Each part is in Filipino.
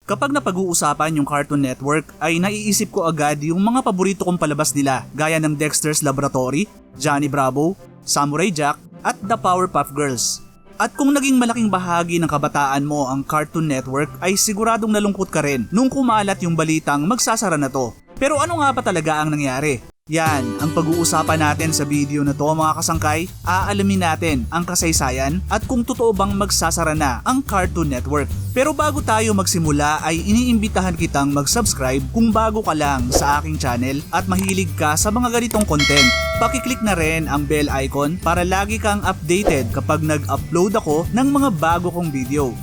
Kapag napag-uusapan yung Cartoon Network ay naiisip ko agad yung mga paborito kong palabas nila gaya ng Dexter's Laboratory, Johnny Bravo, Samurai Jack at The Powerpuff Girls. At kung naging malaking bahagi ng kabataan mo ang Cartoon Network ay siguradong nalungkot ka rin nung kumalat yung balitang magsasara na to. Pero ano nga ba talaga ang nangyari? Yan ang pag-uusapan natin sa video na to mga kasangkay. Aalamin natin ang kasaysayan at kung totoo bang magsasara na ang Cartoon Network. Pero bago tayo magsimula ay iniimbitahan kitang mag-subscribe kung bago ka lang sa aking channel at mahilig ka sa mga ganitong content. Pakiclick na rin ang bell icon para lagi kang updated kapag nag-upload ako ng mga bago kong video.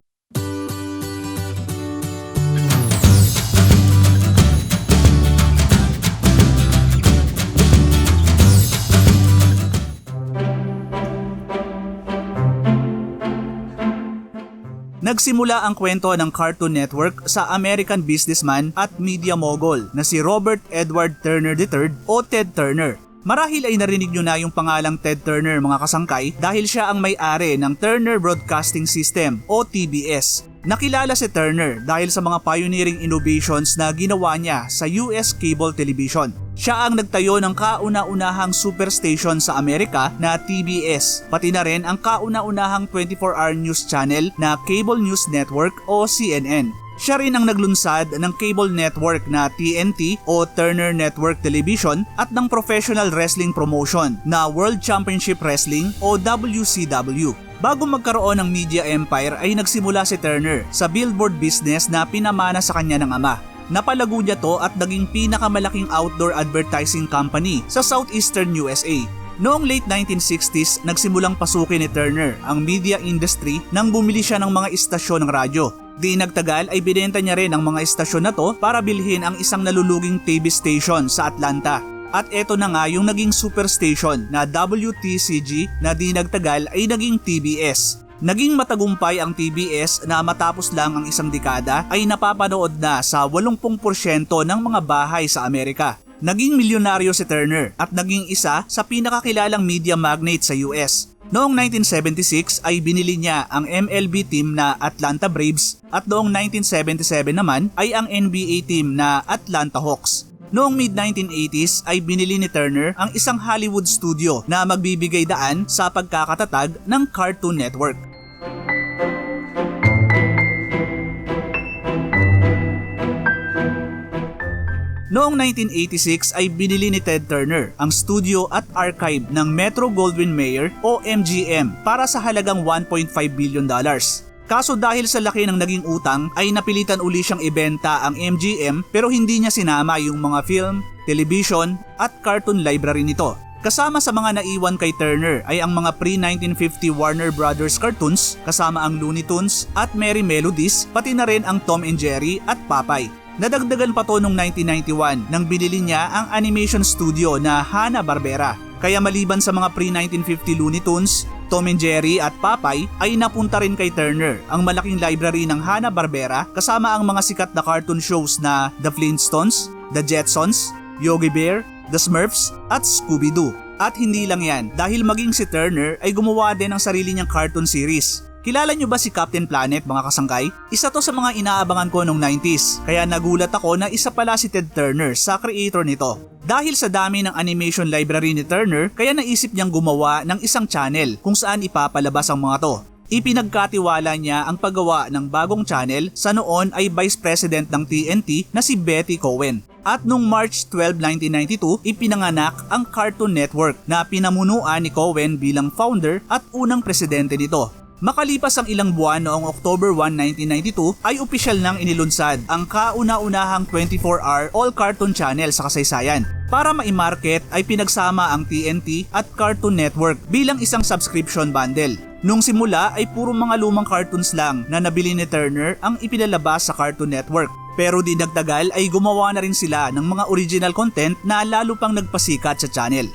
Nagsimula ang kwento ng Cartoon Network sa American businessman at media mogul na si Robert Edward Turner III o Ted Turner. Marahil ay narinig nyo na yung pangalang Ted Turner mga kasangkay dahil siya ang may-ari ng Turner Broadcasting System o TBS. Nakilala si Turner dahil sa mga pioneering innovations na ginawa niya sa US cable television. Siya ang nagtayo ng kauna-unahang superstation sa Amerika na TBS, pati na rin ang kauna-unahang 24-hour news channel na Cable News Network o CNN. Siya rin ang naglunsad ng cable network na TNT o Turner Network Television at ng professional wrestling promotion na World Championship Wrestling o WCW. Bago magkaroon ng media empire ay nagsimula si Turner sa billboard business na pinamana sa kanya ng ama. Napalago niya to at naging pinakamalaking outdoor advertising company sa southeastern USA. Noong late 1960s, nagsimulang pasukin ni Turner ang media industry nang bumili siya ng mga istasyon ng radyo. Di nagtagal ay binenta niya rin ang mga istasyon na to para bilhin ang isang naluluging TV station sa Atlanta. At eto na nga yung naging superstation na WTCG na di nagtagal ay naging TBS. Naging matagumpay ang TBS na matapos lang ang isang dekada ay napapanood na sa 80% ng mga bahay sa Amerika. Naging milyonaryo si Turner at naging isa sa pinakakilalang media magnate sa US. Noong 1976 ay binili niya ang MLB team na Atlanta Braves at noong 1977 naman ay ang NBA team na Atlanta Hawks. Noong mid-1980s ay binili ni Turner ang isang Hollywood studio na magbibigay daan sa pagkakatatag ng Cartoon Network. Noong 1986 ay binili ni Ted Turner ang studio at archive ng Metro-Goldwyn-Mayer o MGM para sa halagang $1.5 billion. Kaso dahil sa laki ng naging utang ay napilitan uli siyang ibenta ang MGM pero hindi niya sinama yung mga film, television at cartoon library nito. Kasama sa mga naiwan kay Turner ay ang mga pre-1950 Warner Brothers cartoons kasama ang Looney Tunes at Merry Melodies pati na rin ang Tom and Jerry at Popeye. Nadagdagan pa to noong 1991 nang binili niya ang animation studio na Hanna-Barbera. Kaya maliban sa mga pre-1950 Looney Tunes, Tom and Jerry at Popeye ay napunta rin kay Turner ang malaking library ng Hanna-Barbera kasama ang mga sikat na cartoon shows na The Flintstones, The Jetsons, Yogi Bear, The Smurfs at Scooby-Doo. At hindi lang yan, dahil maging si Turner ay gumawa din ng sarili niyang cartoon series. Kilala niyo ba si Captain Planet mga kasangkay? Isa to sa mga inaabangan ko noong 90s, kaya nagulat ako na isa pala si Ted Turner sa creator nito. Dahil sa dami ng animation library ni Turner, kaya naisip niyang gumawa ng isang channel kung saan ipapalabas ang mga to. Ipinagkatiwala niya ang paggawa ng bagong channel sa noon ay Vice President ng TNT na si Betty Cohen. At noong March 12, 1992, ipinanganak ang Cartoon Network na pinamunuan ni Cohen bilang founder at unang presidente nito. Makalipas ang ilang buwan noong October 1, 1992 ay opisyal nang inilunsad ang kauna-unahang 24-hour all-cartoon channel sa kasaysayan. Para maimarket ay pinagsama ang TNT at Cartoon Network bilang isang subscription bundle. Nung simula ay puro mga lumang cartoons lang na nabili ni Turner ang ipinalabas sa Cartoon Network. Pero di nagtagal ay gumawa na rin sila ng mga original content na lalo pang nagpasikat sa channel.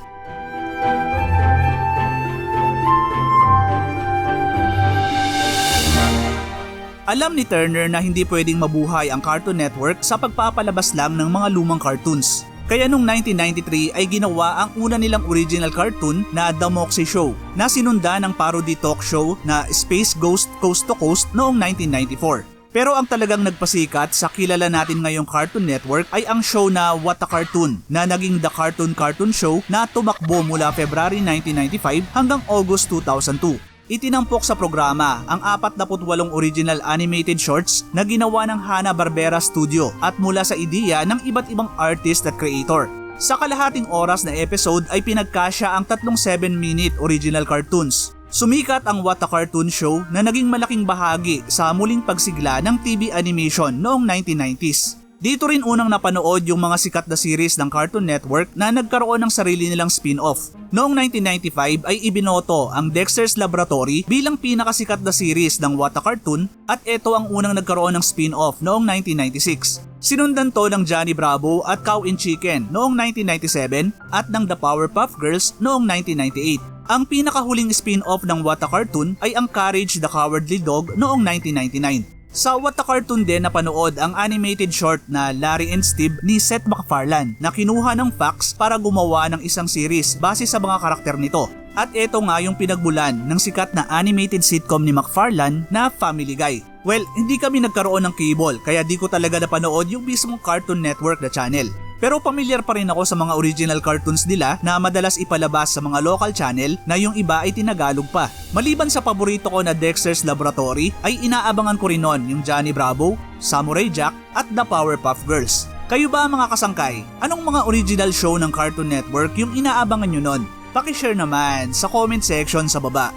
Alam ni Turner na hindi pwedeng mabuhay ang Cartoon Network sa pagpapalabas lang ng mga lumang cartoons. Kaya noong 1993 ay ginawa ang una nilang original cartoon na The Moxie Show na sinunda ng parody talk show na Space Ghost Coast to Coast noong 1994. Pero ang talagang nagpasikat sa kilala natin ngayong Cartoon Network ay ang show na What a Cartoon na naging The Cartoon Cartoon Show na tumakbo mula February 1995 hanggang August 2002. Itinampok sa programa ang 48 original animated shorts na ginawa ng Hanna-Barbera Studio at mula sa ideya ng iba't ibang artist at creator. Sa kalahating oras na episode ay pinagkasya ang 3 7-minute original cartoons. Sumikat ang What a Cartoon Show na naging malaking bahagi sa muling pagsigla ng TV animation noong 1990s. Dito rin unang napanood yung mga sikat na series ng Cartoon Network na nagkaroon ng sarili nilang spin-off. Noong 1995 ay ibinoto ang Dexter's Laboratory bilang pinakasikat na series ng What a Cartoon at ito ang unang nagkaroon ng spin-off noong 1996. Sinundan to ng Johnny Bravo at Cow and Chicken noong 1997 at ng The Powerpuff Girls noong 1998. Ang pinakahuling spin-off ng What a Cartoon ay ang Courage the Cowardly Dog noong 1999. Sa What a Cartoon din napanood ang animated short na Larry and Steve ni Seth MacFarlane na kinuha ng Fox para gumawa ng isang series base sa mga karakter nito. At ito nga yung pinagbulan ng sikat na animated sitcom ni MacFarlane na Family Guy. Well, hindi kami nagkaroon ng cable kaya di ko talaga napanood yung mismong Cartoon Network na channel. Pero pamilyar pa rin ako sa mga original cartoons nila na madalas ipalabas sa mga local channel na yung iba ay tinagalog pa. Maliban sa paborito ko na Dexter's Laboratory ay inaabangan ko rin nun yung Johnny Bravo, Samurai Jack at The Powerpuff Girls. Kayo ba mga kasangkay? Anong mga original show ng Cartoon Network yung inaabangan nyo nun? Paki-share naman sa comment section sa baba.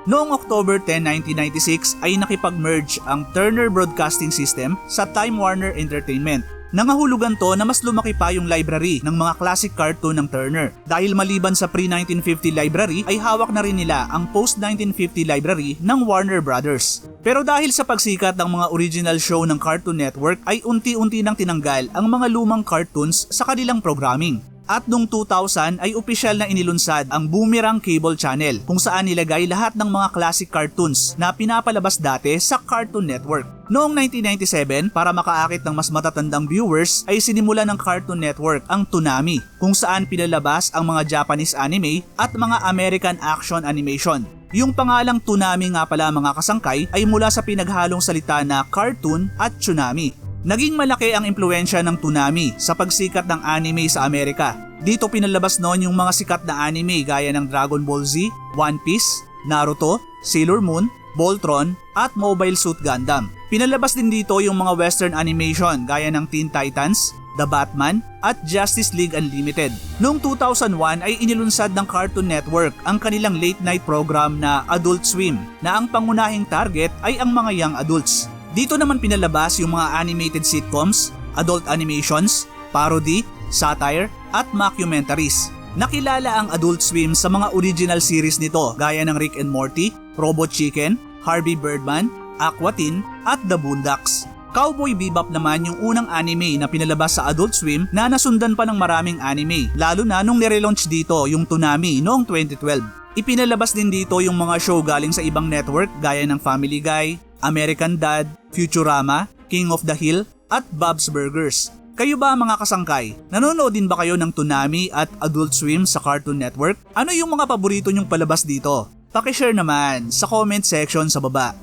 Noong October 10, 1996 ay nakipag-merge ang Turner Broadcasting System sa Time Warner Entertainment. Nangahulugan to na mas lumaki pa yung library ng mga classic cartoon ng Turner. Dahil maliban sa pre-1950 library ay hawak na rin nila ang post-1950 library ng Warner Brothers. Pero dahil sa pagsikat ng mga original show ng Cartoon Network ay unti-unti nang tinanggal ang mga lumang cartoons sa kanilang programming. At noong 2000 ay opisyal na inilunsad ang Boomerang Cable Channel kung saan nilagay lahat ng mga classic cartoons na pinapalabas dati sa Cartoon Network. Noong 1997, para makaakit ng mas matatandang viewers ay sinimulan ng Cartoon Network ang Toonami kung saan pinalabas ang mga Japanese anime at mga American action animation. Yung pangalang Toonami nga pala mga kasangkay ay mula sa pinaghalong salita na cartoon at tsunami. Naging malaki ang impluensya ng Toonami sa pagsikat ng anime sa Amerika. Dito pinalabas noon yung mga sikat na anime gaya ng Dragon Ball Z, One Piece, Naruto, Sailor Moon, Voltron at Mobile Suit Gundam. Pinalabas din dito yung mga western animation gaya ng Teen Titans, The Batman at Justice League Unlimited. Noong 2001 ay inilunsad ng Cartoon Network ang kanilang late night program na Adult Swim na ang pangunahing target ay ang mga young adults. Dito naman pinalabas yung mga animated sitcoms, adult animations, parody, satire, at mockumentaries. Nakilala ang Adult Swim sa mga original series nito gaya ng Rick and Morty, Robot Chicken, Harvey Birdman, Aqua Teen, at The Boondocks. Cowboy Bebop naman yung unang anime na pinalabas sa Adult Swim na nasundan pa ng maraming anime, lalo na nung nirelaunch dito yung Toonami noong 2012. Ipinalabas din dito yung mga show galing sa ibang network gaya ng Family Guy, American Dad, Futurama, King of the Hill, at Bob's Burgers. Kayo ba mga kasangkay? Nanonood din ba kayo ng Toonami at Adult Swim sa Cartoon Network? Ano yung mga paborito nyong palabas dito? Paki-share naman sa comment section sa baba.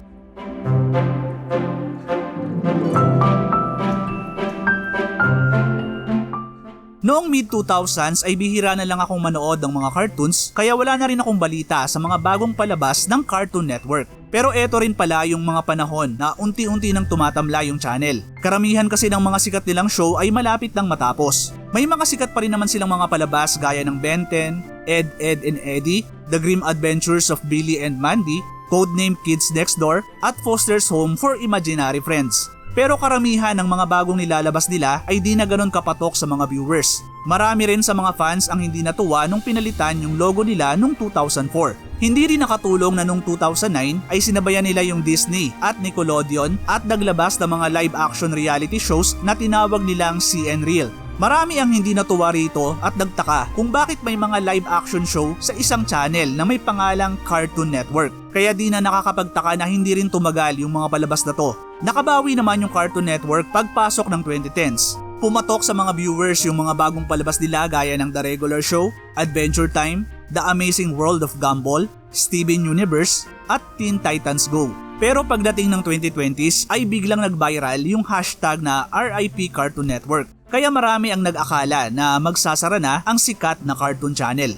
Noong mid-2000s ay bihira na lang akong manood ng mga cartoons kaya wala na rin akong balita sa mga bagong palabas ng Cartoon Network. Pero eto rin pala yung mga panahon na unti-unti nang tumatamla yung channel. Karamihan kasi ng mga sikat nilang show ay malapit nang matapos. May mga sikat pa rin naman silang mga palabas gaya ng Ben 10, Ed, Ed and Eddie, The Grim Adventures of Billy and Mandy, Codename Kids Next Door, at Foster's Home for Imaginary Friends. Pero karamihan ng mga bagong nilalabas nila ay di na ganun kapatok sa mga viewers. Marami rin sa mga fans ang hindi natuwa nung pinalitan yung logo nila nung 2004. Hindi rin nakatulong na nung 2009 ay sinabayan nila yung Disney at Nickelodeon at naglabas ng mga live action reality shows na tinawag nilang CN Real. Marami ang hindi natuwa rito at nagtaka kung bakit may mga live action show sa isang channel na may pangalang Cartoon Network. Kaya di na nakakapagtaka na hindi rin tumagal yung mga palabas na to. Nakabawi naman yung Cartoon Network pagpasok ng 2010s. Pumatok sa mga viewers yung mga bagong palabas nila gaya ng The Regular Show, Adventure Time, The Amazing World of Gumball, Steven Universe, at Teen Titans Go. Pero pagdating ng 2020s ay biglang nag-viral yung hashtag na RIP Cartoon Network. Kaya marami ang nag-akala na magsasara na ang sikat na cartoon channel.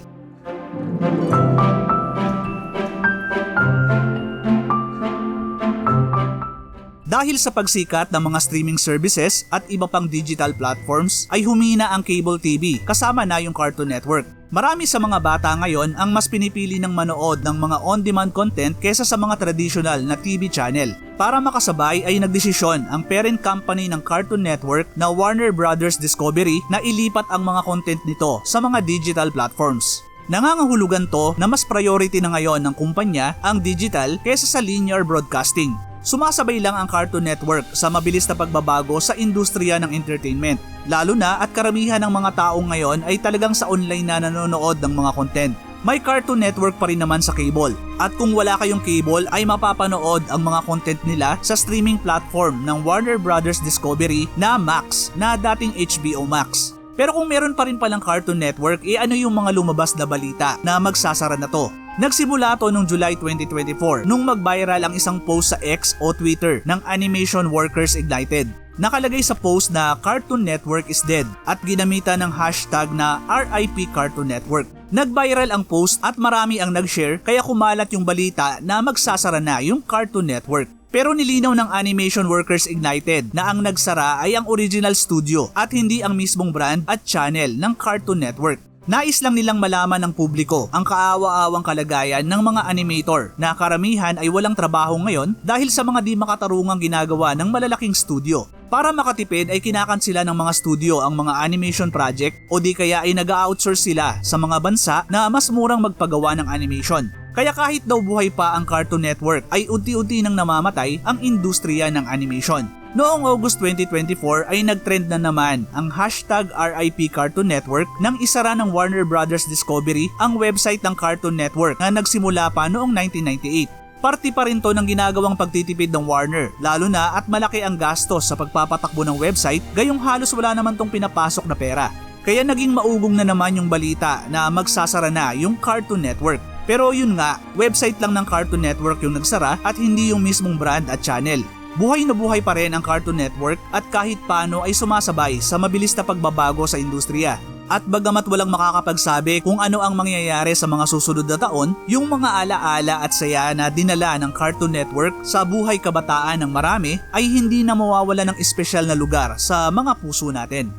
Dahil sa pagsikat ng mga streaming services at iba pang digital platforms ay humina ang cable TV kasama na yung Cartoon Network. Marami sa mga bata ngayon ang mas pinipili ng manood ng mga on-demand content kesa sa mga traditional na TV channel. Para makasabay ay nagdesisyon ang parent company ng Cartoon Network na Warner Brothers Discovery na ilipat ang mga content nito sa mga digital platforms. Nangangahulugan to na mas priority na ngayon ng kumpanya ang digital kesa sa linear broadcasting. Sumasabay lang ang Cartoon Network sa mabilis na pagbabago sa industriya ng entertainment. Lalo na at karamihan ng mga tao ngayon ay talagang sa online na nanonood ng mga content. May Cartoon Network pa rin naman sa cable. At kung wala kayong cable ay mapapanood ang mga content nila sa streaming platform ng Warner Brothers Discovery na Max na dating HBO Max. Pero kung meron pa rin palang Cartoon Network, ano yung mga lumabas na balita na magsasara na to? Nagsimula to noong July 2024 nung mag-viral ang isang post sa X o Twitter ng Animation Workers Ignited. Nakalagay sa post na Cartoon Network is dead at ginamitan ng hashtag na RIP Cartoon Network. Nag-viral ang post at marami ang nag-share kaya kumalat yung balita na magsasara na yung Cartoon Network. Pero nilinaw ng Animation Workers Ignited na ang nagsara ay ang original studio at hindi ang mismong brand at channel ng Cartoon Network. Nais lang nilang malaman ng publiko ang kaawa-awang kalagayan ng mga animator na karamihan ay walang trabaho ngayon dahil sa mga di makatarungang ginagawa ng malalaking studio. Para makatipid ay kinakansela ng mga studio ang mga animation project o di kaya ay nag-outsource sila sa mga bansa na mas murang magpagawa ng animation. Kaya kahit daw buhay pa ang Cartoon Network ay unti-unti nang namamatay ang industriya ng animation. Noong August 2024 ay nagtrend na naman ang hashtag RIP Cartoon Network nang isara ng Warner Brothers Discovery ang website ng Cartoon Network na nagsimula pa noong 1998. Parte pa rin to ng ginagawang pagtitipid ng Warner, lalo na at malaki ang gastos sa pagpapatakbo ng website gayong halos wala naman tong pinapasok na pera. Kaya naging maugong na naman yung balita na magsasara na yung Cartoon Network. Pero yun nga, website lang ng Cartoon Network yung nagsara at hindi yung mismong brand at channel. Buhay na buhay pa rin ang Cartoon Network at kahit paano ay sumasabay sa mabilis na pagbabago sa industriya. At bagamat walang makakapagsabi kung ano ang mangyayari sa mga susunod na taon, yung mga alaala at saya na dinala ng Cartoon Network sa buhay kabataan ng marami ay hindi na mawawala ng espesyal na lugar sa mga puso natin.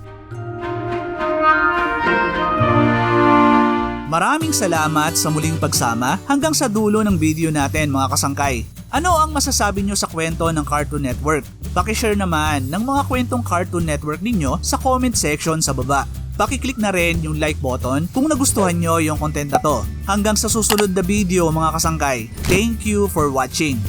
Maraming salamat sa muling pagsama hanggang sa dulo ng video natin mga kasangkay. Ano ang masasabi nyo sa kwento ng Cartoon Network? Pakishare naman ng mga kwentong Cartoon Network ninyo sa comment section sa baba. Pakiclick na rin yung like button kung nagustuhan nyo yung content na to. Hanggang sa susunod na video mga kasangkay. Thank you for watching.